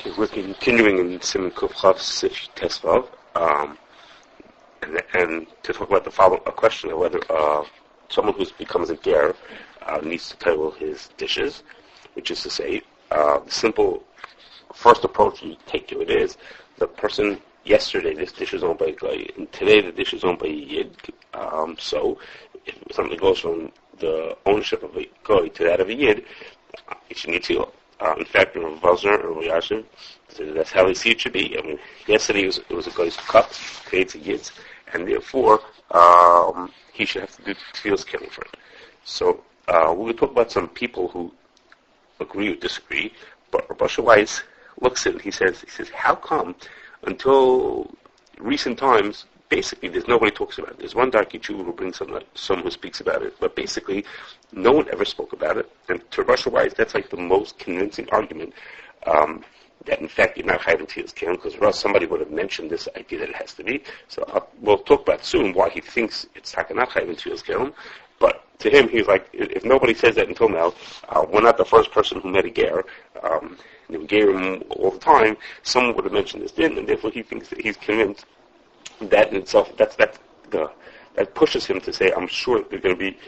Okay, we're continuing in Siman Kuf Chav Sif Tesvav, and to talk about the following a question of whether someone who becomes a ger needs to tevel his dishes, which is to say, the simple first approach you take to it is the person yesterday this dish is owned by a guy, and today the dish is owned by a yid. So if something goes from the ownership of a guy to that of a yid, it should need to. In fact, Rav Vosner or Rav Yashiv, that's how we see it should be. I mean, yesterday it was a guy's cup, today it's a yid's, and therefore he should have to do Tevillas Keilim for it. So we're going to talk about some people who agree or disagree, but Rabbi Weiss looks at it, he says, how come until recent times, basically there's nobody talks about it. There's one Darky Jew who brings someone who speaks about it, but basically no one ever spoke about it. And to Rabbi Weiss, that's like the most convincing argument that in fact you're not having Tevillas Keilim, because or else somebody would have mentioned this idea that it has to be. So we'll talk about soon why he thinks it's not having Tevillas Keilim. But to him, he's like, if nobody says that until now, we're not the first person who met a ger. They were him all the time. Someone would have mentioned this then, and therefore he thinks that he's convinced that in itself, that pushes him to say, I'm sure there's going to be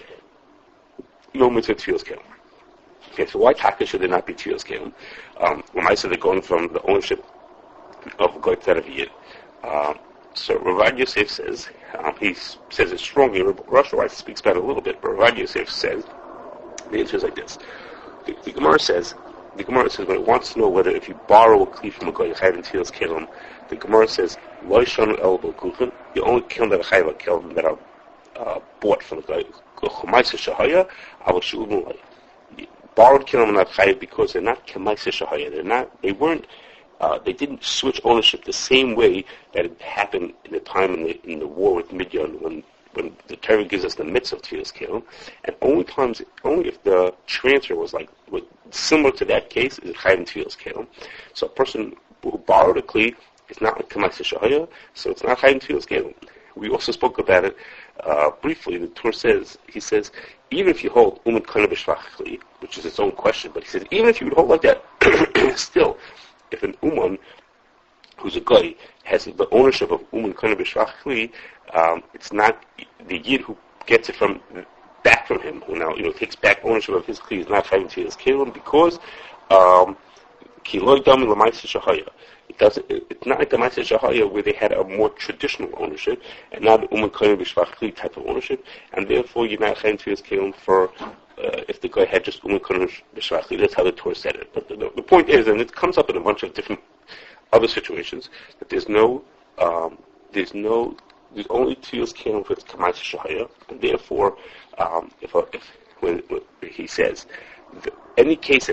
no mitzvah Tevillas Keilim. Okay, so why taka should there not be Tevillas Keilim? When I said they're going from the ownership of a goy to that of a yid. So Rav Yosef says, he says it strongly. Rosh Hashanah speaks about it a little bit, but Rav Yosef says the answer is like this. The Gemara says when it wants to know whether if you borrow a kli from a guy, you have in Tevillas Keilim, the Gemara says, Lo yishanu el b'kuchen, you only kill that a kelim that are bought from the guy. Chemaisa shahaya, avol she'umu lay. Borrowed kelim are not chayav because they're not chemaisa shahaya. They didn't switch ownership the same way that it happened in the time in the war with Midian when the Torah gives us the mitzvah of Tevillas Keilim, and only if the transfer was similar to that case is it chayav in Tevillas Keilim. So a person who borrowed a kli is not like Kamaisa Shahaya, so it's not chayav in Tevillas Keilim. We also spoke about it briefly. The Torah says, he says, even if you hold Uman Kana B'Shvach Kli, which is its own question, but he says, even if you would hold like that, still, if an Uman who's a guy has the ownership of Uman Kana B'Shvach Kli, it's not the Yid who gets it back from him, who now takes back ownership of his Kli, is not chayav in Tevillas Keilim because Ki Lo Yidami L'Maisa Shahaya. It's not like the Maisa Shahaya where they had a more traditional ownership and not the Uman Kana B'Shvach Kli type of ownership, and therefore you're not chayav in Tevillas Keilim for if the guy had just Uman Kana B'Shvach Kli. That's how the Torah said it. But the point is, and it comes up in a bunch of different other situations, that there's only Tevillas Keilim for its Kamaisa Shahaya, and therefore, when he says any case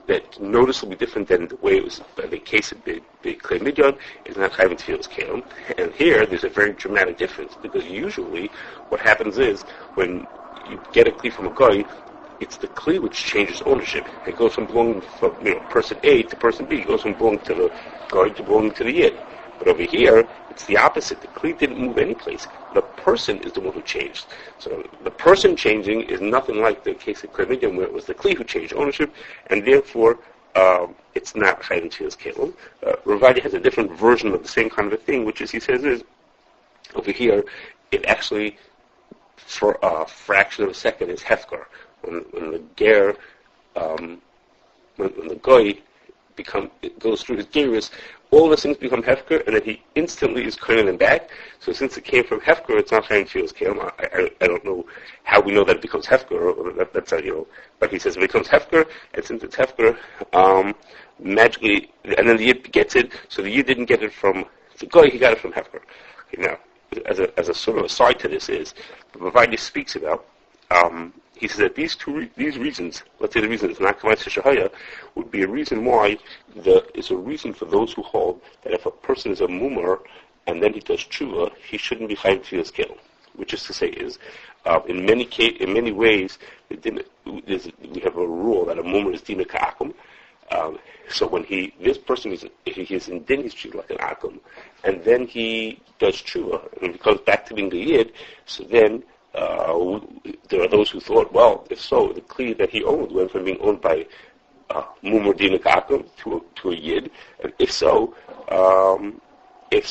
that's noticeably different than the way it was the case of the Klei Midyan is not chayav in Tevillas Keilim. And here there's a very dramatic difference, because usually what happens is when you get a kli from a guy, it's the kli which changes ownership. It goes from belonging from person A to person B. It goes from belonging to the guy to belonging to the yid. But over here, it's the opposite. The kli didn't move any place. The person is the one who changed. So the person changing is nothing like the case of Klei Midyan, where it was the kli who changed ownership, and therefore it's not chayav in Tevillas Keilim. Ravadi has a different version of the same kind of a thing, which is, he says, is over here, it actually, for a fraction of a second, is hefker. When the ger, when the goy goes through his gerus, all those things become hefker, and then he instantly is turning them back. So since it came from hefker, it's not chayav in Tevillas Keilim. I don't know how we know that it becomes hefker. Or that's how, but he says it becomes hefker, and since it's hefker, magically, and then the yid gets it. So the yid didn't get it from the goy; he got it from hefker. Okay, now, as a sort of aside to this is, the Bavadi speaks about. He says that these reasons, let's say the reason it's not Kamaisa Shahaya, would be a reason why it's a reason for those who hold that if a person is a mumar and then he does tshuva, he shouldn't be chayav in Tevillas Keilim. Which is to say in many ways, we have a rule that a mumar is dina ka'akum. So when this person is in din, he's treated like an akum, and then he does tshuva, and he comes back to being the yid, so then there are those who thought, well, if so, the kli that he owned went from being owned by mumur dinik akum to a yid? And if so, it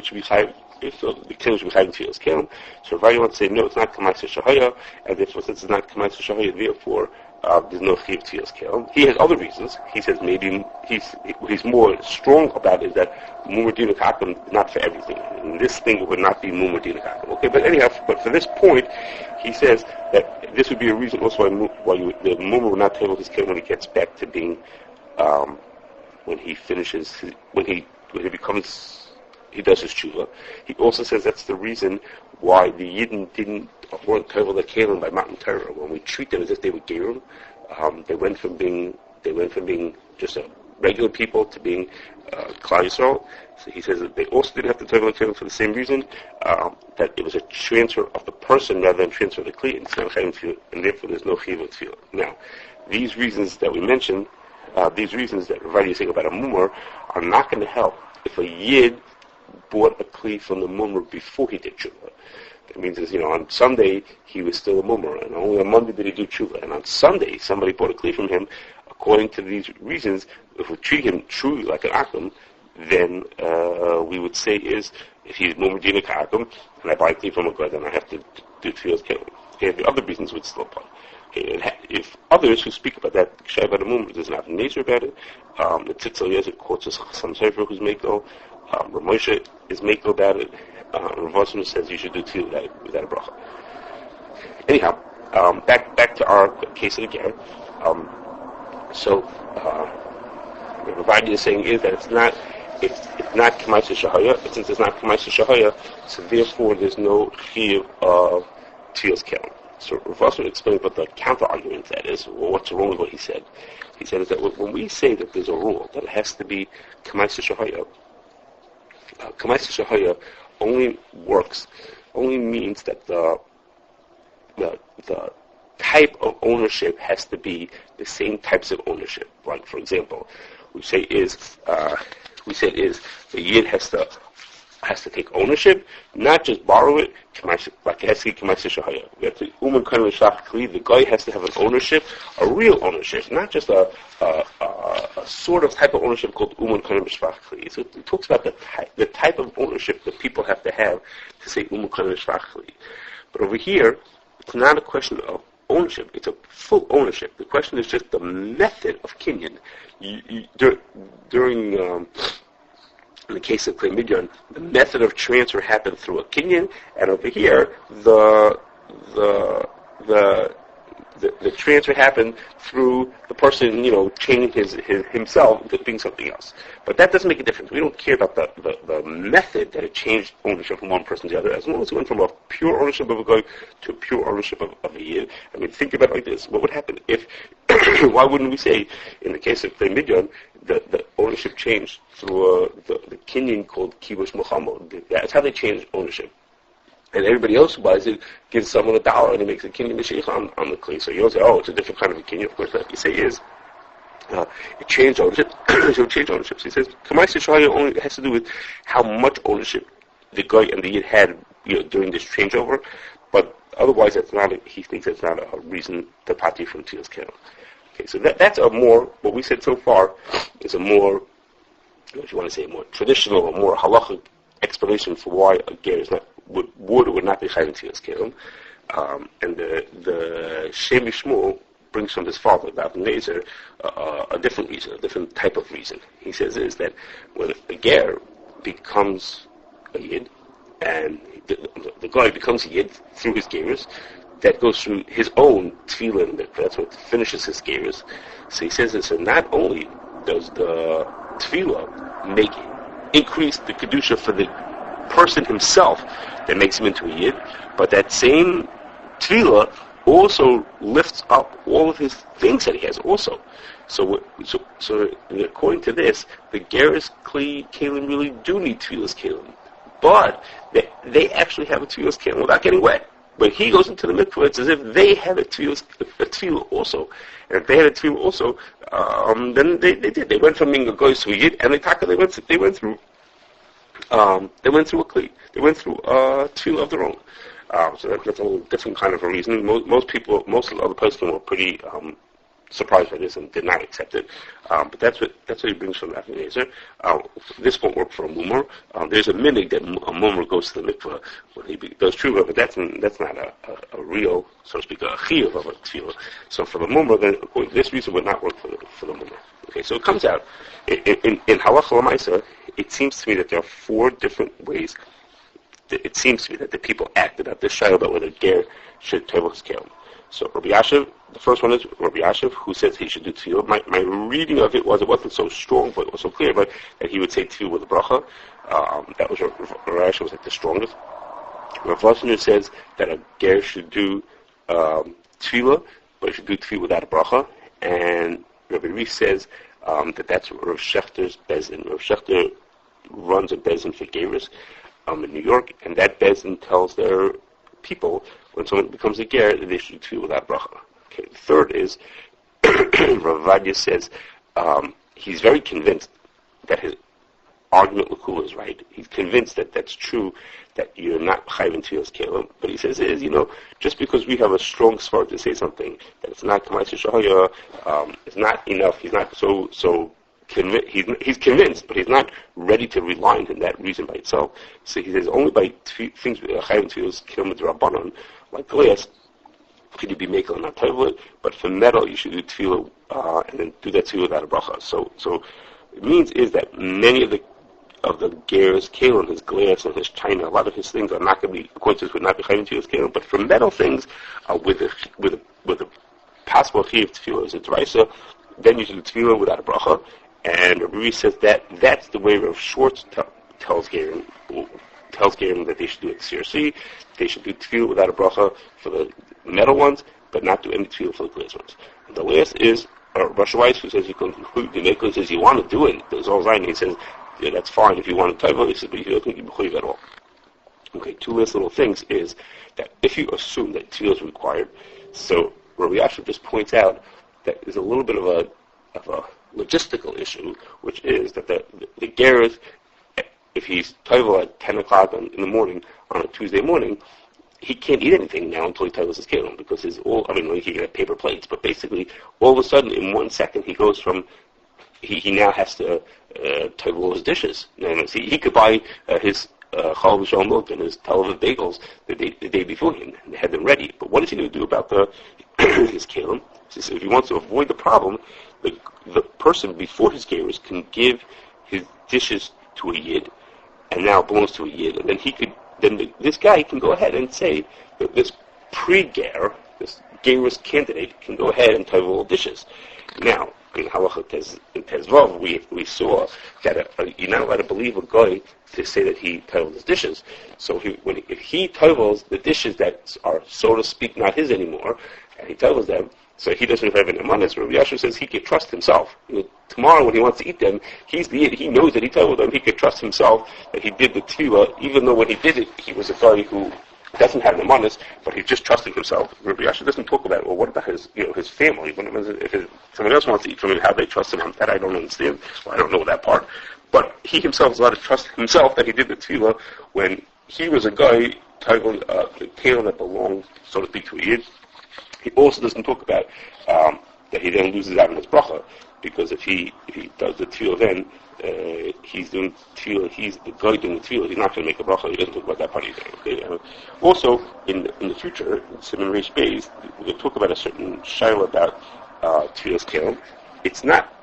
should be high. If so, the Keilim should be hiding Tevillas Keilim. So Raya wants to say, no, it's not Kamaisa Shahaya, and therefore, since it's not Kamaisa Shahaya, therefore, there's no Chiv Tevillas Keilim. He has other reasons. He says maybe he's more strong about it, that Mumur Dinik Hakim is not for everything. And this thing would not be Mumur Dinik Hakim. Okay, but anyhow, but for this point, he says that this would be a reason also why the Mumur would not Tevel his Keilim when he gets back to being, when he finishes, when he does his tshuva. He also says that's the reason why the Yidden weren't Tevel the Keilim by Matan Torah. When we treat them as if they were Gerim, they went from being just a regular people to being Klal Yisrael. So he says that they also didn't have to Tevel the Keilim for the same reason, that it was a transfer of the person rather than transfer of the Kli, and therefore there's no Chiv of Tefillah. Now, these reasons that we mentioned, these reasons that Rav is saying about a Mumur, are not going to help if a Yid bought a Kli from the Mumur before he did tshuva. That means, on Sunday he was still a Mumur, and only on Monday did he do tshuva. And on Sunday somebody bought a Kli from him. According to these reasons, if we treat him truly like an Akum, then we would say is, if he's Mumur Dinik Akum, and I buy a Kli from a guy, then I have to do Tevillas Keilim. Okay, the other reasons would still apply. Okay, if others who speak about that, Shai about the Mumur, there's nothing nature about it. The Tevillas quotes some Sefer who's Meko. Rav Moshe is Meko about it. Rav Osman says you should do Tevillah without a bracha. Anyhow, back to our case of the Ger. So what Rav is saying is that it's not Kamaisa Shahaya. Since it's not Kamaisa Shahaya, so therefore there's no Chiv of Tevillas Keilim. So Rav Osman explains what the counter argument that is, or what's wrong with what he said. He said is that when we say that there's a rule that it has to be Kamaisa Shahaya, Kamaisa Shahaya only means that the type of ownership has to be the same types of ownership. Like, for example, we say is the Yid has to take ownership, not just borrow it. Like it has to be Kamaisa Shahaya. We have to the guy has to have an ownership, a real ownership, not just a sort of type of ownership called Uman Kanim Shvach Kli. So it talks about the type of ownership that people have to say Uman Kanim Shvach Kli. But over here, it's not a question of ownership. It's a full ownership. The question is just the method of kinyan. In the case of Klei Midyan, the method of transfer happened through a kinyan, and over here, the transfer happened through the person, changing himself into being something else. But that doesn't make a difference. We don't care about the method that it changed ownership from one person to the other. As long as it went from a pure ownership of a guy to a pure ownership of a Yid. I mean, think about it like this. What would happen if, why wouldn't we say, in the case of Klei Midyan, the ownership changed through the kinyan called Kibush Muhammad. That's how they changed ownership. And everybody else who buys it gives someone $1 and he makes a kinyan Mashiach on the Kli. So you don't say, it's a different kind of a kinyan. Of course, what you say is, it changed ownership. So it changed ownership. So he says, Kamaisa Shahaya only has to do with how much ownership the guy and the Yid had during this changeover. But otherwise, he thinks that's not a reason to party from Tevillas Keilim. Okay, so that's what we said so far is a more, if you want to say, a more traditional or more halachic explanation for why a ger is not would or would not be chayv in Tevillas Keilim. And the Shem Shmuel brings from his father, David Nezer, a different reason, a different type of reason. He says is that when a ger becomes a Yid, and the guy becomes a Yid through his gerus, that goes through his own tefillin, that's what finishes his gerus. So he says that, so not only does the tefillah increase the kedusha for the person himself that makes him into a Yid, but that same tefillah also lifts up all of his things that he has also. So according to this, the Geras Keilim really do need Tevillas Keilim, but they actually have a Tevillas Keilim without getting wet. When he goes into the mikveh, it's as if they had a tefillah also. And if they had a tefillah also, then they did. They went from being a goy to a Yid, and they went through a kli. They went through a tefillah of their own. That's a little different kind of a reasoning. Most of the other poskim were pretty surprised by this and did not accept it. But that's what he brings from Rav Eliezer. This won't work for a mumor. There's a minig that a mumor goes to the mikveh when he does tshuva, but that's not a real, so to speak, a chiyuv of a tefillah. So for the mumor, then this reason would not work for the mumor. Okay, so it comes out in halacha l'maisa. It seems to me that there are 4 different ways. It seems to me that the people act about this shayla about whether ger should tevel his keilim. So Rabbi Yashiv, the first one is Rabbi Yashiv, who says he should do tefillah. My reading of it wasn't so strong, but it was so clear, but that he would say tefillah with a bracha. That was Rabbi Yashiv was like the strongest. Rav Vosner says that a ger should do tefillah, but he should do tefillah without a bracha. And Rabbi Reif says that's Rav Shechter's bezin. Rav Shechter runs a bezin for gerus in New York, and that bezin tells their people when someone becomes a ger that they should do without bracha. Okay. The third is Rav Vadia says he's very convinced that his argument l'kula is right. He's convinced that that's true, that you're not chayv in Tevillas Keilim. But he says just because we have a strong svara to say something that it's not k'maisa shahaya, it's not enough. He's not so he's convinced, but he's not ready to rely on that reason by itself. So he says only by things chayv in Tevillas Keilim d'Rabbanan, like glass, could you be making not tevel, but for metal you should do tefillah and then do that tefillah without a bracha. So it means is that many of the ger's keilim, his glass and his china, a lot of his things are not going to be, according to this, would not be chayim to his keilim. But for metal things, with a possible chiyuv tefillah is a d'oraisa, then you should do tefillah without a bracha. And Rabbi says that's the way Rav Schwartz tells gerim that they should do it seriously. They should do tefillah without a bracha for the metal ones, but not do any tefillah for the glass ones. And the last is Rosh Weiss, who says the says you want to do it. There's all Zion. He says that's fine if you want to tevel. He says, but you don't think you believe at all. Okay, 2 last little things is that if you assume that tefillah is required, so Rabbi Yashiv just points out that there's a little bit of a logistical issue, which is that the ger, if he's tevel at 10 o'clock in the morning on a Tuesday morning, he can't eat anything now until he tevels his keilim, because he can get paper plates, but basically all of a sudden in 1 second he goes from he now has to tevel his dishes. He could buy his chalav v'shal milk and his television bagels the day before him and had them ready. But what is he going to do about his keilim? If he wants to avoid the problem, the person before his gerus can give his dishes to a yid, and now it belongs to a yid, and then this guy can go ahead and say that this pre-ger, this gerus candidate, can go ahead and tevel dishes. Now, in halacha tezvav, we saw that you're not allowed to believe a guy to say that he tevels his dishes. So if he tevels the dishes that are, so to speak, not his anymore, and he tevels them, so he doesn't have an amanis. Rabbi Yashiv says he can trust himself. Tomorrow when he wants to eat them, he knows that he teveled them. He can trust himself that he did the tevillah, even though when he did it, he was a guy who doesn't have an amanis, but he's just trusting himself. Rabbi Yashiv doesn't talk about, well, what about his family? If someone else wants to eat from him, how they trust him, that I don't understand. Well, I don't know that part. But he himself is allowed to trust himself that he did the tevillah when he was a guy teveling the keilim that belonged, so to speak, to a yid. He also doesn't talk about that he then loses out on his bracha, because if he does the tefillah then, he's doing tefillah, he's the guy doing the tefillah, he's not going to make a bracha, he doesn't talk about that part either. Okay? Also, in the future, in Simon Reish Beis, we're going to talk about a certain shayla about tefillah's keilim. It's not,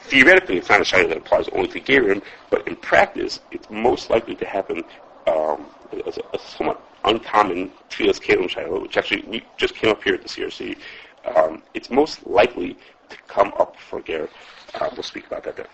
theoretically, it's not a shayla that applies only to gerim, but in practice, it's most likely to happen as a somewhat uncommon Tevillas Keilim shayla, which actually we just came up here at the CRC. It's most likely to come up for ger. We'll speak about that then.